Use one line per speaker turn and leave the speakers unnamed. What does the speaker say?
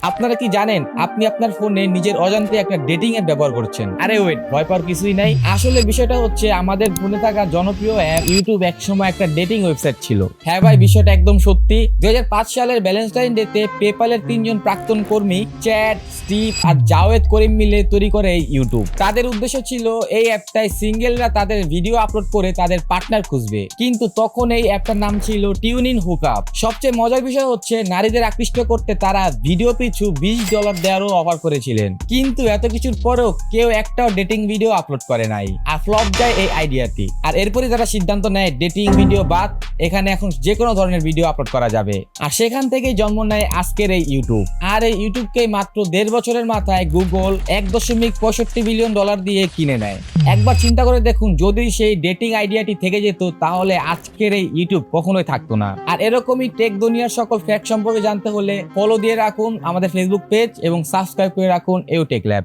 আপনারা কি জানেন আপনি আপনার ফোনে নিজের অজান্তে একটা ডেটিং অ্যাপ ব্যবহার করছেন? আরে ওয়েট, ভয় পাওয়ার কিছুই নাই। আসলে বিষয়টা হচ্ছে আমাদের ফোনে থাকা জনপ্রিয় অ্যাপ ইউটিউব একসময় একটা ডেটিং ওয়েবসাইট ছিল। হ্যাঁ ভাই, বিষয়টা একদম সত্যি। 2005 সালের ভ্যালেন্টাইন ডে তে পেপ্যালের 3জন প্রাক্তন কর্মী চ্যাড, স্টিভ আর জাওয়েদ করিম মিলে তৈরি করে এই ইউটিউব। তাদের উদ্দেশ্য ছিল এই অ্যাপটায় সিঙ্গেলরা তাদের ভিডিও আপলোড করে তাদের পার্টনার খুঁজবে। কিন্তু তখন এই অ্যাপটার নাম ছিল টিউন ইন হুকআপ। সবচেয়ে মজার বিষয় হচ্ছে নারীদের আকৃষ্ট করতে তারা ভিডিও পিছু $20 দেওয়ারও অফার করেছিলেন। কিন্তু এত কিছুর পরেও কেউ একটাও ডেটিং ভিডিও আপলোড করে নাই। আর ফ্লপ যায় এই আইডিয়াটি। আর এরপরই তারা সিদ্ধান্ত নেয় ডেটিং ভিডিও বাদ, এখানে এখন যে কোনো ধরনের ভিডিও আপলোড করা যাবে। আর সেখান থেকেই জন্ম নেয় আজকের এই ইউটিউব। আর এই ইউটিউবকে মাত্র 1.5 বছরের মাথায় গুগল $1.65 বিলিয়ন দিয়ে কিনে নেয়। একবার চিন্তা করে দেখুন, যদি সেই ডেটিং আইডিয়াটি থেকে যেত তাহলে আজকের এই ইউটিউব কখনোই থাকতো না। আর এরকমই টেক দুনিয়ার সকল ফ্যাক্ট সম্পর্কে জানতে হলে ফলো দিয়ে রাখুন আমাদের ফেসবুক পেজ এবং সাবস্ক্রাইব করে রাখুন এও টেক ল্যাব।